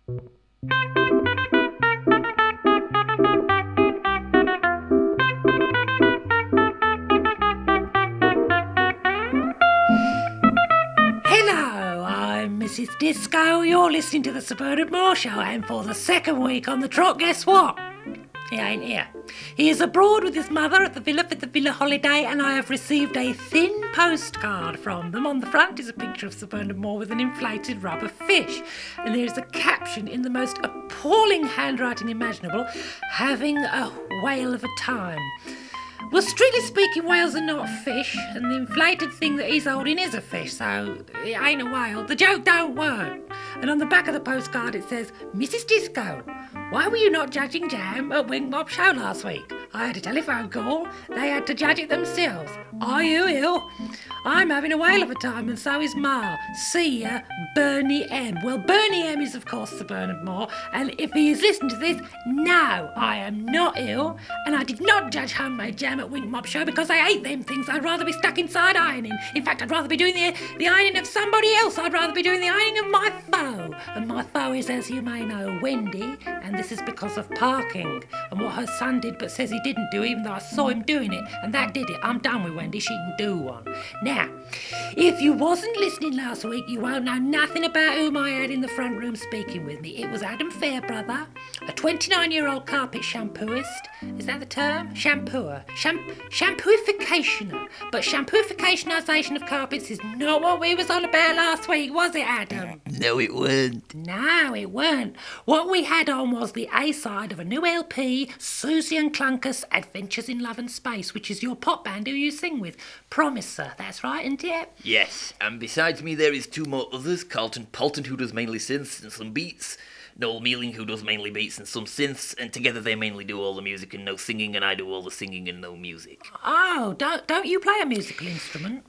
Hello, I'm Mrs. Disco. You're listening to the Sir Bernard Moore Show, and for the second week on the trot, guess what? He ain't here. He is abroad with his mother at the villa for the villa holiday, and I have received a thin postcard from them. On the front is a picture of Sir Bernard Moore with an inflated rubber fish, and there is a caption in the most appalling handwriting imaginable, having a whale of a time. Well, strictly speaking, whales are not fish, and the inflated thing that he's holding is a fish, so it ain't a whale. The joke don't work. And on the back of the postcard it says, Mrs. Disco, why were you not judging jam at Wing Mob Show last week? I had a telephone call. They had to judge it themselves. Are you ill? I'm having a whale of a time, and so is Ma. See ya, Bernie M. Well, Bernie M is, of course, Sir Bernard Moore, and if he is listening to this, no, I am not ill, and I did not judge homemade jam at Wink Mob Show because I hate them things. I'd rather be stuck inside ironing. In fact, I'd rather be doing the ironing of somebody else. I'd rather be doing the ironing of my foe. And my foe is, as you may know, Wendy, and this is because of parking and what her son did but says he didn't do, even though I saw him doing it, and that did it. I'm done with Wendy. She can do one. Now, if you wasn't listening last week, you won't know nothing about whom I had in the front room speaking with me. It was Adam Fairbrother, a 29-year-old carpet shampooist. Is that the term? Shampooer. Shampooificationer. But shampooificationisation of carpets is not what we was on about last week, was it, Adam? No, it weren't. No, it weren't. What we had on was the A-side of a new LP, Susie and Clunkus, Adventures in Love and Space, which is your pop band who you sing with. Promiser, that's right, isn't it? Yes, and besides me there is two more others, Carlton Poulton, who does mainly synths and some beats, Noel Mealing, who does mainly beats and some synths, and together they mainly do all the music and no singing, and I do all the singing and no music. Oh, don't you play a musical instrument?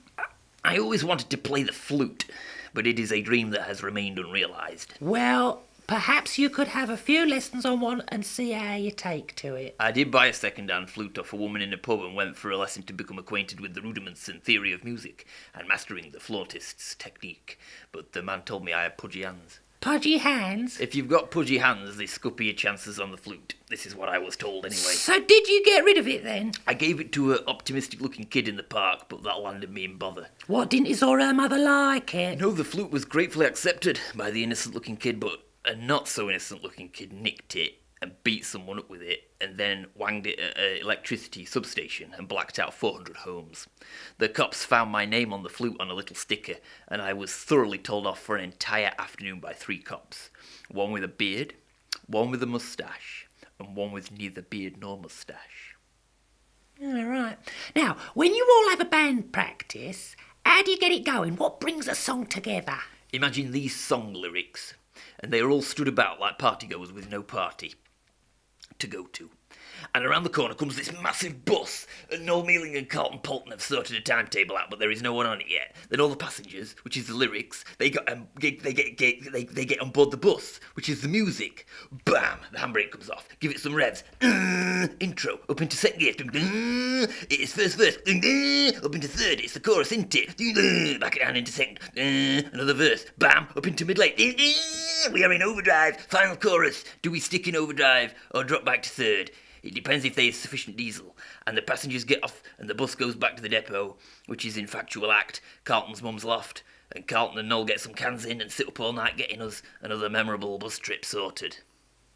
I always wanted to play the flute, but it is a dream that has remained unrealised. Well, perhaps you could have a few lessons on one and see how you take to it. I did buy a second-hand flute off a woman in a pub and went for a lesson to become acquainted with the rudiments and theory of music and mastering the flautist's technique, but the man told me I had pudgy hands. Pudgy hands? If you've got pudgy hands, they scupper your chances on the flute. This is what I was told anyway. So did you get rid of it then? I gave it to an optimistic-looking kid in the park, but that landed me in bother. What, didn't his or her mother like it? No, the flute was gratefully accepted by the innocent-looking kid, but a not-so-innocent-looking kid nicked it and beat someone up with it, and then wanged it at an electricity substation and blacked out 400 homes. The cops found my name on the flute on a little sticker, and I was thoroughly told off for an entire afternoon by 3 cops. One with a beard, one with a moustache, and one with neither beard nor moustache. All right. Now, when you all have a band practice, how do you get it going? What brings a song together? Imagine these song lyrics, and they are all stood about like partygoers with no party to go to. And around the corner comes this massive bus, and Noel Mealing and Carlton Poulton have sorted a timetable out, but there is no one on it yet. Then all the passengers, which is the lyrics, they get on board the bus, which is the music. Bam! The handbrake comes off. Give it some revs. Intro. Up into second gear. It is first verse. Up into third. It's the chorus, isn't it? Back it down into second. Another verse. Bam! Up into mid-late. We are in overdrive. Final chorus. Do we stick in overdrive or drop back to third? It depends if there is sufficient diesel, and the passengers get off and the bus goes back to the depot, which is in factual act Carlton's mum's loft, and Carlton and Noel get some cans in and sit up all night getting us another memorable bus trip sorted.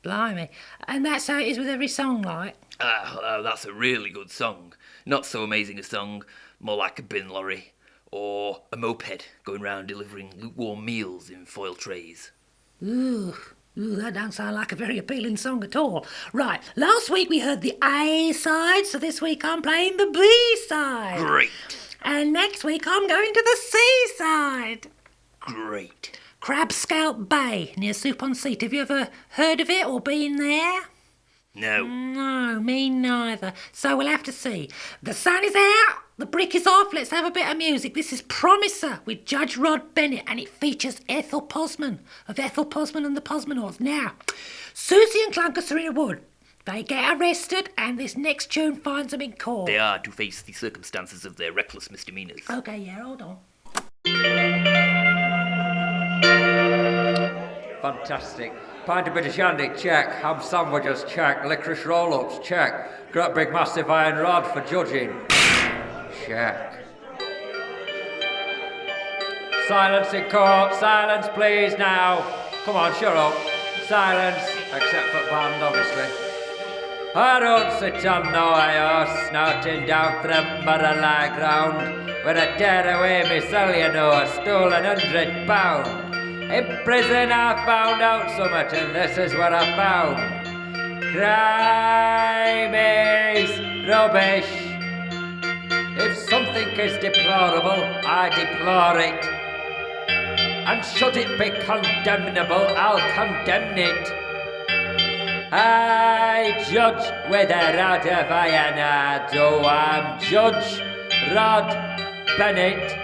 Blimey. And that's how it is with every song, like? That's a really good song. Not so amazing a song, more like a bin lorry, or a moped going round delivering lukewarm meals in foil trays. Ooh, that don't sound like a very appealing song at all. Right, last week we heard the A-side, so this week I'm playing the B-side. Great. And next week I'm going to the C-side. Great. Crab Scalp Bay, near Soup-on-Seat. Have you ever heard of it or been there? No. No, me neither. So we'll have to see. The sun is out, the brick is off, let's have a bit of music. This is Promiser with Judge Rod Bennett, and it features Ethel Posman of Ethel Posman and the Posmanauts. Now, Susie and Clunkus are in a wood. They get arrested, and this next tune finds them in court. They are to face the circumstances of their reckless misdemeanours. Okay, yeah, hold on. Fantastic. Pint of bit of shandy, check. Ham sandwiches, check. Licorice roll-ups, check. Great big massive iron rod for judging. Check. Silence in court, silence please now. Come on, shut up. Silence, except for band, obviously. I don't sit on no horse, snouting down from Murray ground, where I tear away me cellulose, stole £100. In prison I found out somewhat, and this is what I found. Crime is rubbish. If something is deplorable, I deplore it. And should it be condemnable, I'll condemn it. I judge with a rod of iron, I do. I'm Judge Rod Bennett.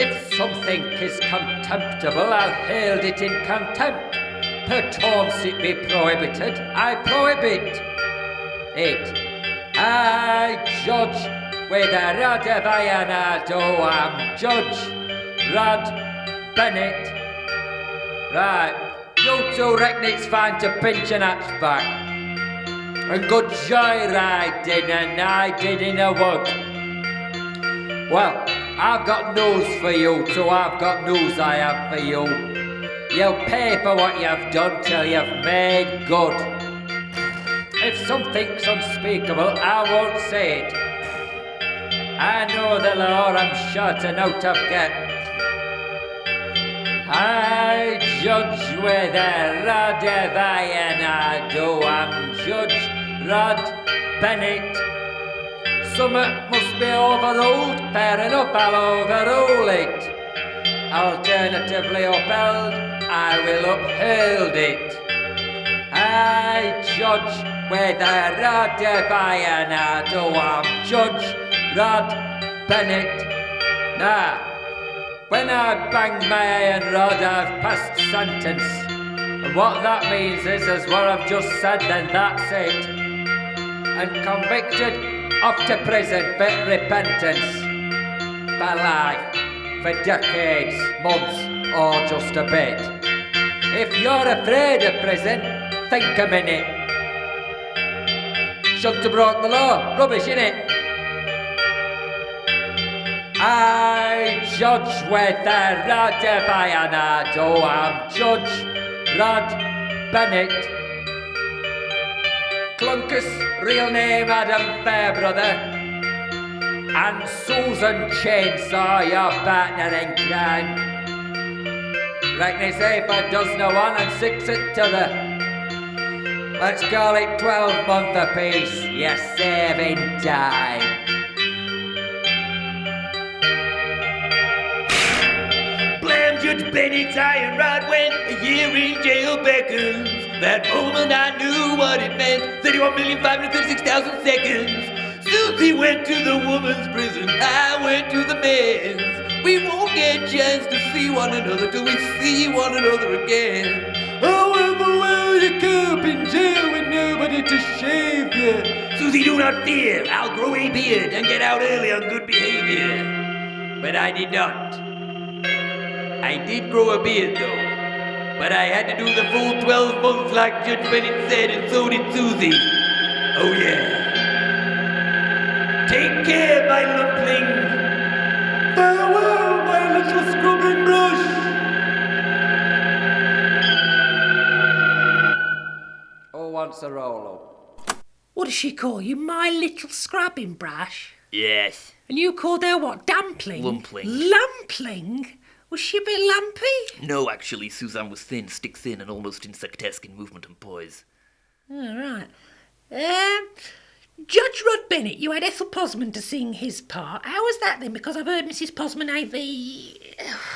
If something is contemptible, I'll hold it in contempt. Perchance it be prohibited, I prohibit it. I judge with a rod of iron, I do. I'm Judge Rod Bennett. Right, you two reckon it's fine to pinch an hatchback and good joyriding and I did in a wood. Well, I've got news for you two, I've got news I have for you. You'll pay for what you've done till you've made good. If something's unspeakable, I won't say it. I know the law, I'm sure to note of get. I judge with a rod of iron, I do. I'm Judge Rod Bennett. Summat must be overruled, fair enough, I'll overrule it. Alternatively upheld, I will uphold it. I judge with a rod of iron, I do. I'm Judge Rod Bennett. Now, when I bang my iron rod, I've passed sentence. And what that means is what I've just said, then that's it. And convicted, off to prison for repentance. For life, for decades, months, or just a bit. If you're afraid of prison, think a minute. Shouldn't have broke the law, rubbish innit? I judge with a rod of iron, I do. I'm Judge Rod Bennett. Clunkus, real name Adam Fairbrother. And Susan Chainsaw, your partner in crime. Reckon it's 8 for a dozen of one and 6 at t'other. Let's call it 12 month apiece, you're saving time. Judge Bennett's iron rod went a year in jail beckons. That moment I knew what it meant. 31,536,000 seconds. Susie went to the woman's prison, I went to the men's. We won't get a chance to see one another till we see one another again. However well you cope in jail with nobody to shave you. Susie, do not fear, I'll grow a beard and get out early on good behavior. But I did not. I did grow a beard though, but I had to do the full 12 months like Judge Bennett said, and so did Susie. Oh yeah. Take care, my lumpling. Farewell, my little scrubbing brush. Who wants a roll-up? What does she call you, my little scrubbing brush? Yes. And you called her what, dumpling? Lumpling. Lumpling? Was she a bit lumpy? No, actually, Suzanne was thin, stick-thin, and almost insectesque in movement and poise. Oh, right. Judge Rod Bennett, you had Ethel Posman to sing his part. How was that then? Because I've heard Mrs. Posman ain't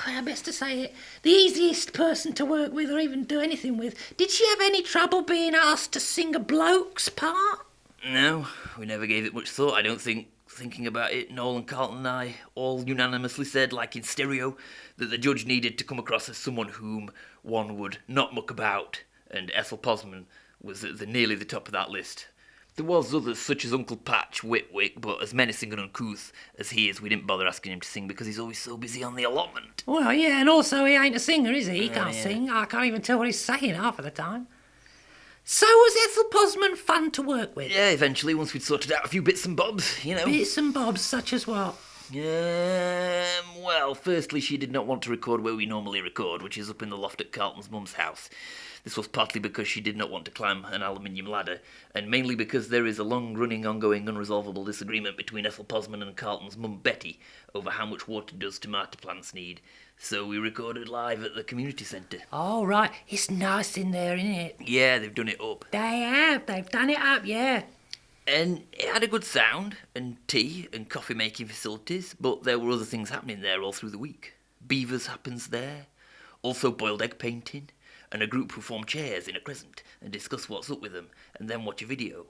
how best to say it, the easiest person to work with or even do anything with. Did she have any trouble being asked to sing a bloke's part? No, we never gave it much thought, I don't think. Thinking about it, Noel and Carlton and I all unanimously said, like in stereo, that the judge needed to come across as someone whom one would not muck about, and Ethel Posman was at nearly the top of that list. There was others, such as Uncle Patch, Whitwick, but as menacing and uncouth as he is, we didn't bother asking him to sing because he's always so busy on the allotment. Well, yeah, and also he ain't a singer, is he? He can't yeah. sing. I can't even tell what he's saying half of the time. So was Ethel Posman fun to work with? Yeah, eventually, once we'd sorted out a few bits and bobs, you know. Bits and bobs, such as what? Well, firstly, she did not want to record where we normally record, which is up in the loft at Carlton's mum's house. This was partly because she did not want to climb an aluminium ladder, and mainly because there is a long-running, ongoing, unresolvable disagreement between Ethel Posman and Carlton's mum Betty over how much water does tomato plants need. So we recorded live at the community centre. Oh, right. It's nice in there, isn't it? Yeah, they've done it up. They have. They've done it up, yeah. And it had a good sound, and tea, and coffee-making facilities, but there were other things happening there all through the week. Beavers happens there, also boiled egg painting, and a group who form chairs in a crescent and discuss what's up with them, and then watch a video.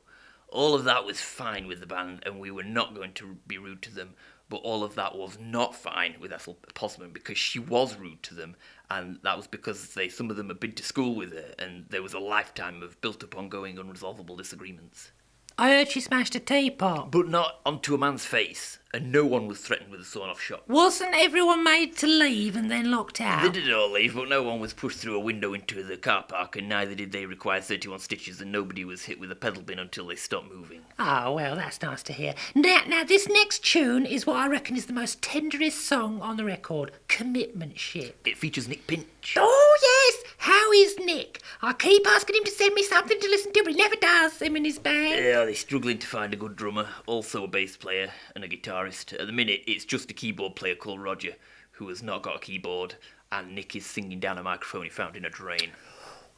All of that was fine with the band, and we were not going to be rude to them, but all of that was not fine with Ethel Posman because she was rude to them, and that was because some of them had been to school with her, and there was a lifetime of built-up ongoing unresolvable disagreements. I heard she smashed a teapot. But not onto a man's face, and no one was threatened with a sawn-off shot. Wasn't everyone made to leave and then locked out? They did all leave, but no one was pushed through a window into the car park, and neither did they require 31 stitches, and nobody was hit with a pedal bin until they stopped moving. Oh, well, that's nice to hear. Now, this next tune is what I reckon is the most tenderest song on the record, Commitment Ship. It features Nick Pinch. Oh, yes! How is Nick? I keep asking him to send me something to listen to, but he never does, him and his band. Yeah, they're struggling to find a good drummer, also a bass player and a guitarist. At the minute, it's just a keyboard player called Roger, who has not got a keyboard, and Nick is singing down a microphone he found in a drain.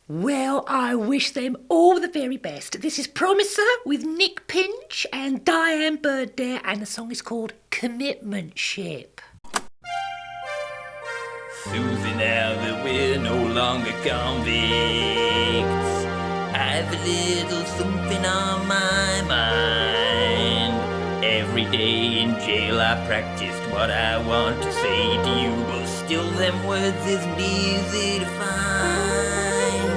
Well, I wish them all the very best. This is Promiser with Nick Pinch and Diane Birdedare, and the song is called Commitment Ship. Susie, now that we're no longer convicts, I've a little something on my mind. Every day in jail I practiced what I want to say to you, but still them words isn't easy to find.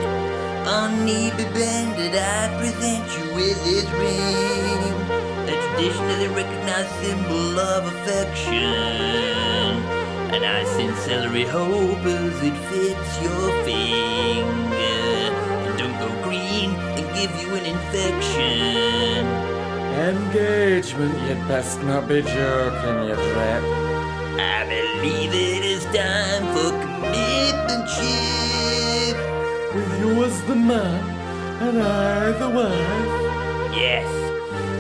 On knee be bended, I present you with this ring, a traditionally recognized symbol of affection. And I sincerely hope as it fits your finger and don't go green and give you an infection. Engagement, you'd best not be joking, you drip. I believe it is time for commitment ship. With you as the man and I the wife. Yes,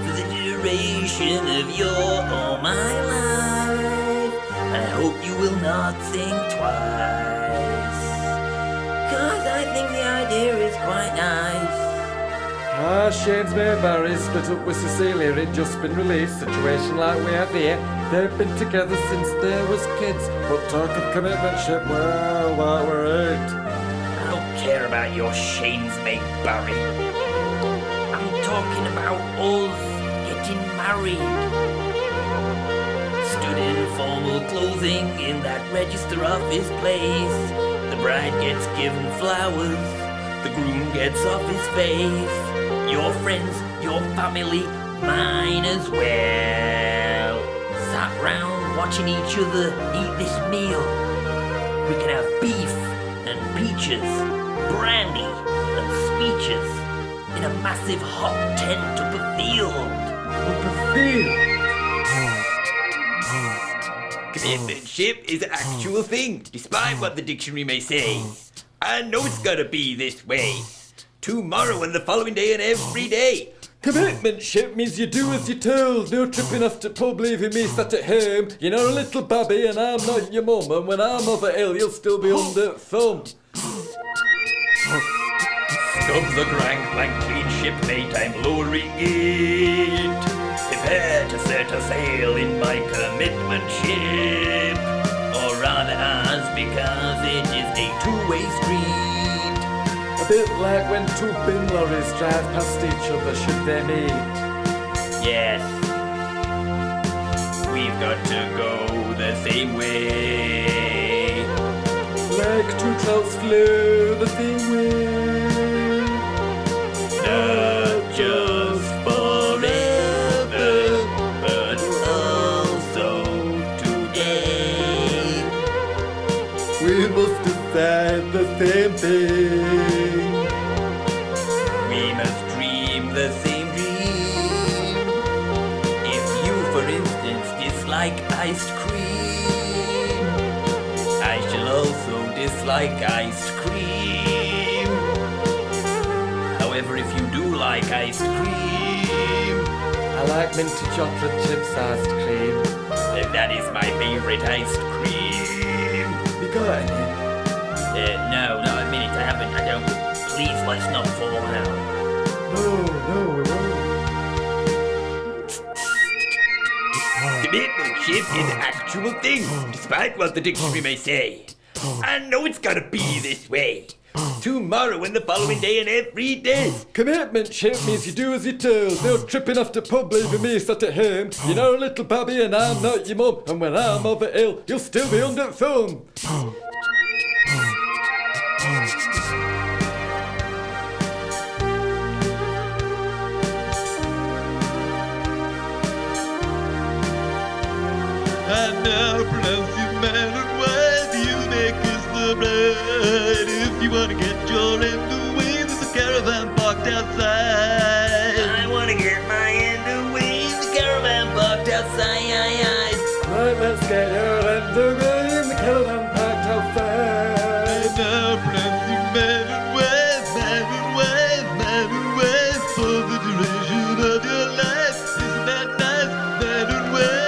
for the duration of your or my life. I hope you will not think twice, 'cause I think the idea is quite nice. Shane's mate Barry split up with Cecilia, he'd just been released, situation like we have here. They've been together since they was kids, but talk of commitment ship, well, that were it. I don't care about your Shane's mate Barry. I'm talking about us getting married. Stood in formal clothing in that register office place. The bride gets given flowers, the groom gets off his face. Your friends, your family, mine as well. Sat round watching each other eat this meal. We can have beef and peaches, brandy and speeches in a massive hot tent up a field. Up a field? Commitment ship is an actual thing, despite what the dictionary may say. I know it's gotta be this way. Tomorrow and the following day and every day. Commitment ship means you do as you're told. No tripping off to pub, leaving me sat at home. You're not a little babby and I'm not your mum, and when I'm over ill you'll still be under thumb. Scubs the crank, plank, clean shipmate, I'm lowering it. Prepare to set a sail in my commitment ship, or rather ours, because it is a two-way street. A bit like when two bin lorries drive past each other should they meet. Yes, we've got to go the same way. Like two trouts flow the same way. Not just for thing. We must dream the same dream. If you, for instance, dislike iced cream, I shall also dislike iced cream. However, if you do like iced cream, I like minty chocolate chips iced cream. then that is my favorite iced cream. You got any? No, not a minute, I haven't, I don't. Please, let's not fall out. No, we won't. Commitmentship is an actual thing, despite what the dictionary may say. I know it's gotta be this way. Tomorrow and the following day and every day. Commitmentship means you do as you're told. No tripping off to pub, leaving me sat at home. You're not a little babby and I'm not your mum. And when I'm over ill, you'll still be under thumb. And now, pronouncing man and wife, you make us the bride. If you wanna get your end away, there's a caravan parked outside. I wanna get my end away, the caravan parked outside. Right, let's get your end away in the caravan parked outside. And now, pronouncing man and wife, man and wife, man and wife, for the duration of your life. Isn't that nice, man and wife?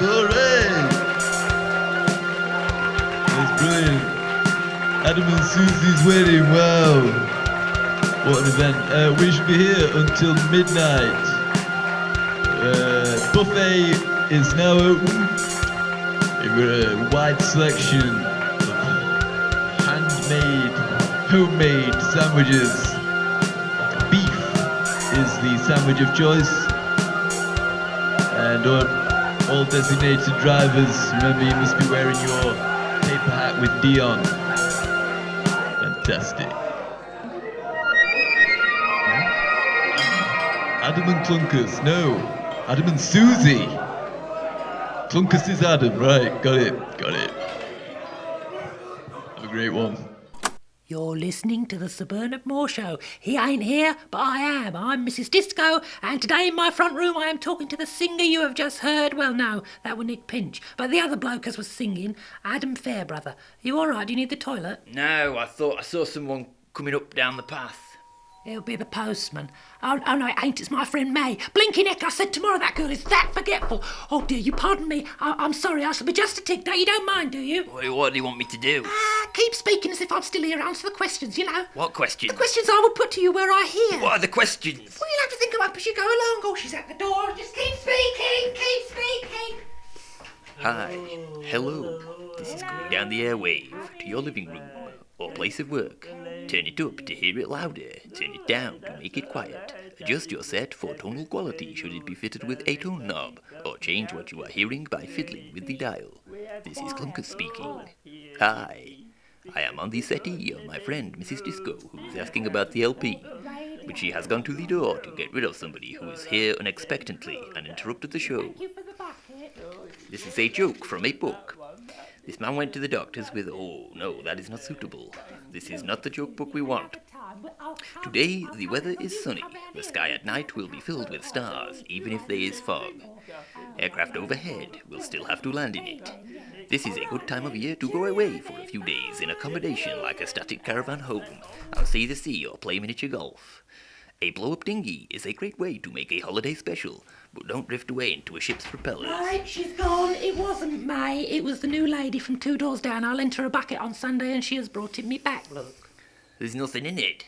Alright. That's brilliant. Adam and Susie's wedding, wow. What an event. We should be here until midnight. Buffet is now open. We've got a wide selection of handmade, homemade sandwiches. Beef is the sandwich of choice. And all designated drivers, remember you must be wearing your paper hat with Dion. Fantastic. Adam and Clunkus, no. Adam and Susie. Clunkus is Adam, right, got it. Have a great one. You're listening to the Sir Bernard Moore Show. He ain't here, but I am. I'm Mrs. Disco, and today in my front room I am talking to the singer you have just heard. Well, no, that was Nick Pinch. But the other bloke as was singing, Adam Fairbrother. Are you all right? Do you need the toilet? No, I thought I saw someone coming up down the path. It'll be the postman. Oh, no, it ain't. It's my friend May. Blinking heck, I said tomorrow that girl is that forgetful. Oh, dear, you pardon me. I'm sorry. I shall be just a tick. No, you don't mind, do you? What do you want me to do? Keep speaking as if I'm still here. Answer the questions, you know. What questions? The questions I would put to you were I here. What are the questions? Well, you'll have to think about as you go along. Oh, she's at the door. Just keep speaking. Hi. Hello. This is going down the airwave to your living room or place of work. Turn it up to hear it louder. Turn it down to make it quiet. Adjust your set for tonal quality should it be fitted with a tone knob, or change what you are hearing by fiddling with the dial. This is Clunkus speaking. Hi. I am on the settee of my friend Mrs. Disco, who is asking about the LP. But she has gone to the door to get rid of somebody who is here unexpectedly and interrupted the show. This is a joke from a book. This man went to the doctors with, oh no, that is not suitable. This is not the joke book we want. Today, the weather is sunny. The sky at night will be filled with stars, even if there is fog. Aircraft overhead will still have to land in it. This is a good time of year to go away for a few days in accommodation like a static caravan home, and see the sea or play miniature golf. A blow-up dinghy is a great way to make a holiday special, but don't drift away into a ship's propellers. Right, she's gone. It wasn't May. It was the new lady from 2 doors down. I lent her a bucket on Sunday and she has brought it me back, look. There's nothing in it.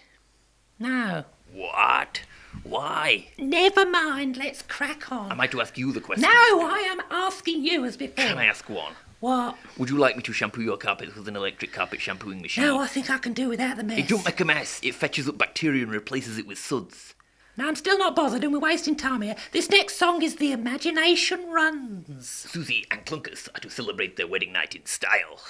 No. What? Why? Never mind, let's crack on. Am I to ask you the question? No, I am asking you as before. Can I ask one? What? Would you like me to shampoo your carpets with an electric carpet shampooing machine? No, I think I can do without the mess. It don't make a mess. It fetches up bacteria and replaces it with suds. No, I'm still not bothered and we're wasting time here. This next song is The Imagination Runs. Susie and Clunkus are to celebrate their wedding night in style.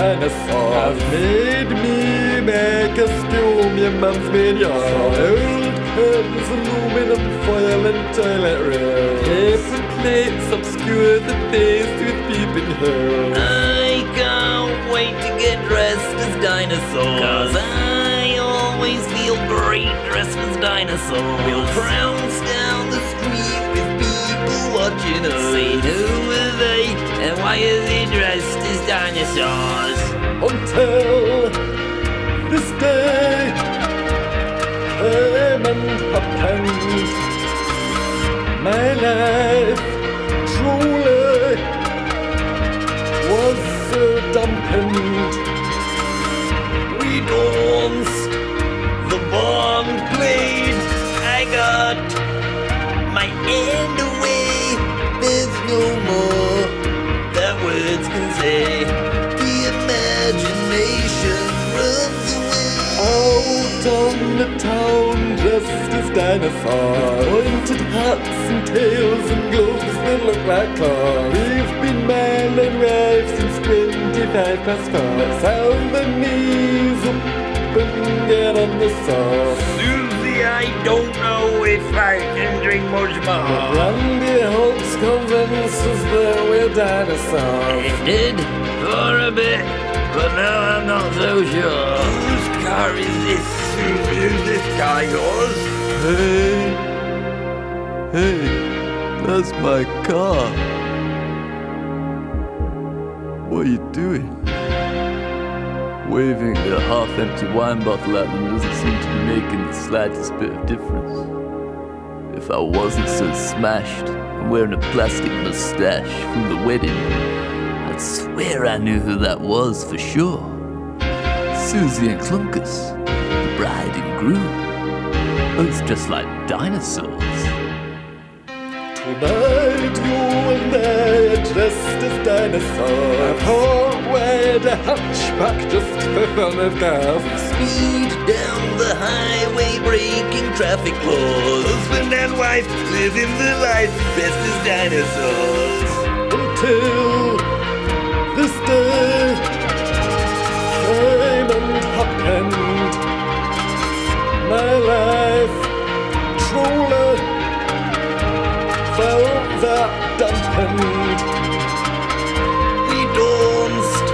dinosaur has made me make a stew. Me mum's made your old curtains, aluminum foil and toilet roll. Paper plates obscure the face with peeping holes. I can't wait to get dressed as dinosaurs. 'Cause I always feel great dressed as dinosaurs. We'll trounce down the street with people watching us. Saying who are they and why are they dressed as dinosaurs? Until this day came and happened. My life truly was so dampened. We danced, the band played, I got my end away. There's no more that words can say. The imagination runs away. Out on the town, dressed as dinosaurs. Pointed hats and tails and gloves that look like claws. We've been man and wife since 25 past 4. Let's sound the knees up and get on the sauce. Susie, I don't know if I can drink much more. Brandy helps convince us that we're dinosaurs. It did for a bit, but now I'm not so sure. Whose car is this, Susie? Is this car yours? Hey, that's my car. What are you doing? Waving a half-empty wine bottle at them doesn't seem to be making the slightest bit of difference. If I wasn't so smashed and wearing a plastic mustache from the wedding, I'd swear I knew who that was for sure. Susie and Clunkus, the bride and groom, both just like dinosaurs. Tonight you and I are dressed as dinosaurs. I've hard-wired a hatchback just for fun of gas. Speed down the highway, breaking traffic laws. Husband and wife living the life dressed as dinosaurs. Until this day came and happened. My life truly felt that dampened. We danced,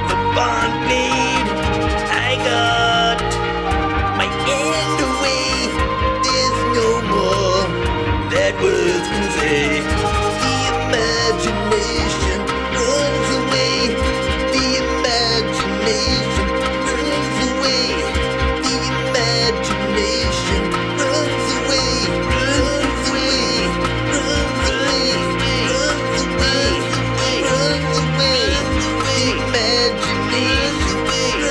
the band played, I got my end away. There's no more that words can say. The imagination runs away. The imagination runs away. The imagination runs away. Runs away. Runs away. Runs away. Runs away. The imagination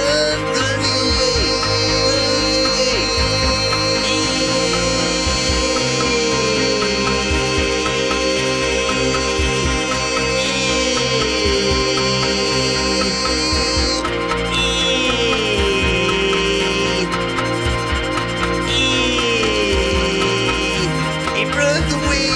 runs away. It runs away.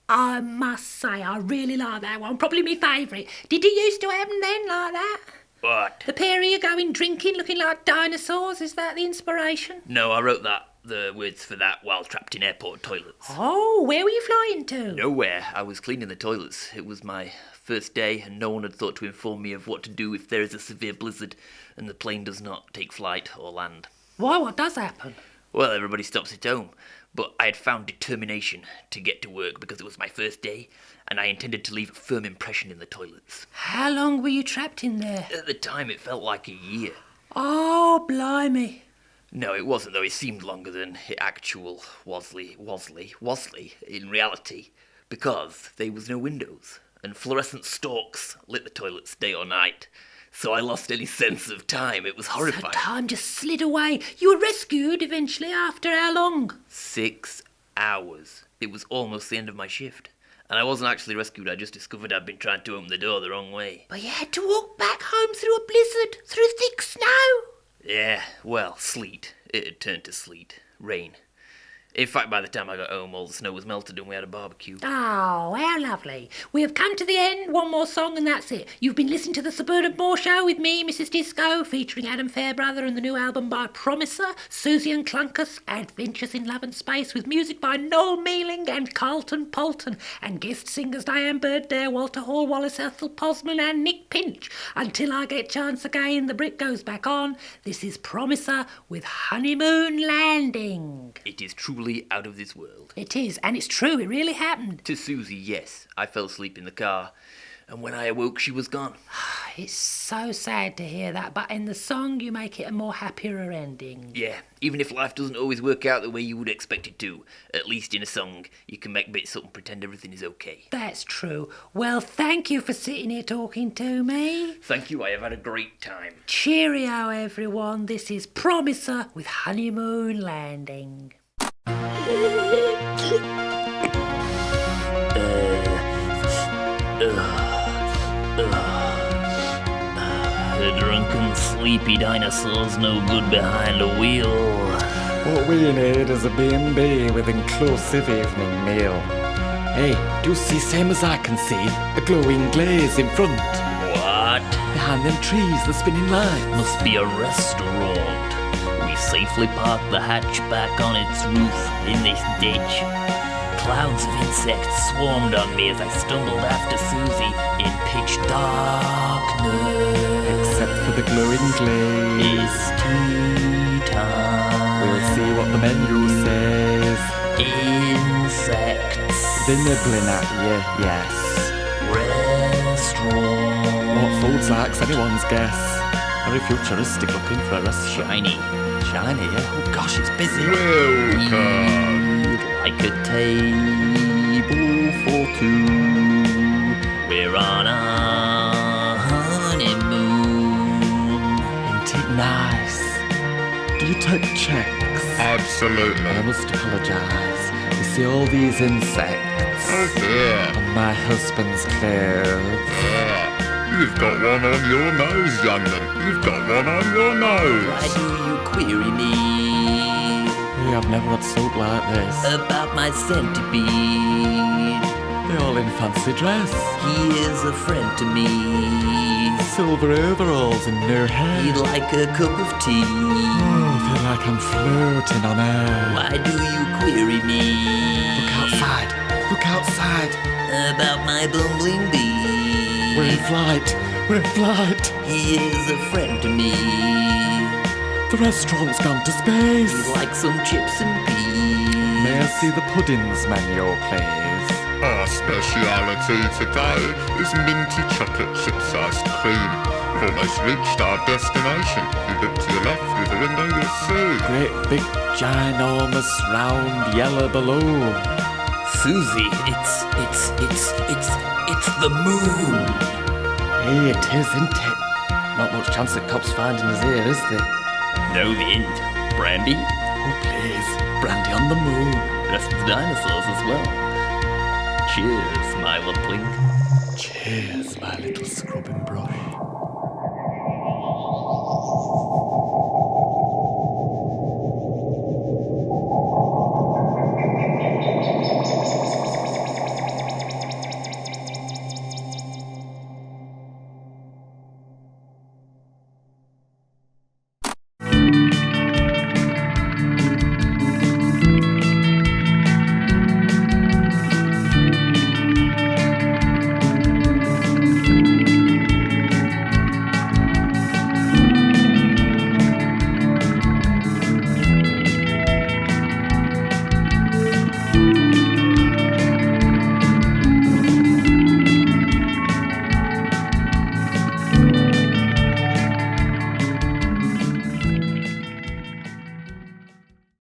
I must say, I really like that one. Probably my favourite. Did you used to have them then like that? What? The pair of you going drinking, looking like dinosaurs? Is that the inspiration? No, I wrote the words for that while trapped in airport toilets. Oh, where were you flying to? Nowhere. I was cleaning the toilets. It was my first day, and no one had thought to inform me of what to do if there is a severe blizzard and the plane does not take flight or land. Why, what does happen? Well, everybody stops at home, but I had found determination to get to work because it was my first day, and I intended to leave a firm impression in the toilets. How long were you trapped in there? At the time, it felt like a year. Oh, blimey. No, it wasn't, though. It seemed longer than it actual was in reality, because there was no windows, and fluorescent stalks lit the toilets day or night. So I lost any sense of time. It was So horrifying. time just slid away. You were rescued eventually after how long? 6 hours. It was almost the end of my shift. And I wasn't actually rescued, I just discovered I'd been trying to open the door the wrong way. But you had to walk back home through a blizzard, through thick snow. Yeah, well, sleet. It had turned to sleet. Rain. In fact, by the time I got home, all the snow was melted and we had a barbecue. Oh, how lovely. We have come to the end. One more song and that's it. You've been listening to the Suburban Moore Show with me, Mrs. Disco, featuring Adam Fairbrother and the new album by Promiser, Susie and Clunkus, Adventures in Love and Space, with music by Noel Mealing and Carlton Poulton, and guest singers Diane, Birdedare, Walter Hall, Wallace, Ethel, Posman and Nick Pinch. Until I get chance again, the brick goes back on. This is Promiser with Honeymoon Landing. It is truly out of this world. It is, and it's true, it really happened. To Susie, yes. I fell asleep in the car, and when I awoke, she was gone. It's so sad to hear that, but in the song you make it a more happier ending. Yeah, even if life doesn't always work out the way you would expect it to, at least in a song, you can make bits up and pretend everything is okay. That's true. Well, thank you for sitting here talking to me. Thank you, I have had a great time. Cheerio, everyone. This is Promiser with Honeymoon Landing. The drunken, sleepy dinosaur's no good behind a wheel. What we need is a B&B with inclusive evening meal. Hey, do you see, same as I can see, a glowing glaze in front? What? Behind them trees, the spinning lights. Must be a restaurant. We safely parked the hatchback on its roof in this ditch. Clouds of insects swarmed on me as I stumbled after Susie in pitch darkness. Except for the glowing glaze. It's tea time. We'll see what the menu says. Insects. They're nibbling at you, yes. Restaurant. What food's like's anyone's guess. Very futuristic looking for a restaurant. Shiny. Shiny, yeah? Oh gosh, it's busy. Welcome. Like a table for two. We're on a honeymoon. Ain't it nice? Do you take checks? Absolutely. I must apologise. You see all these insects Oh dear. on my husband's clothes. Yeah. You've got one on your nose, young'un. You've got one on your nose. Why do you query me Hey, I've never had soap like this. about my centipede? They're all in fancy dress. He is a friend to me. Silver overalls and no hair. He'd like a cup of tea. Oh, I feel like I'm floating on air. Why do you query me Look outside. Look outside. about my bumbling bee? We're in flight. We're in flight. He is a friend to me. The restaurant's gone to space. He'd like some chips and peas. May I see the puddings menu, please? Our speciality today is minty chocolate chips iced cream. We've almost reached our destination. You look to your left through the window, you'll see. Great big, ginormous, round, yellow balloon. Susie, it's the moon. Hey, it is, isn't it? Not much chance of cops finding us here, is there? No, the end. Brandy? Oh, please. Brandy on the moon. Rest of the dinosaurs as well. Cheers, my little twink. Cheers, my little scrubbing brush.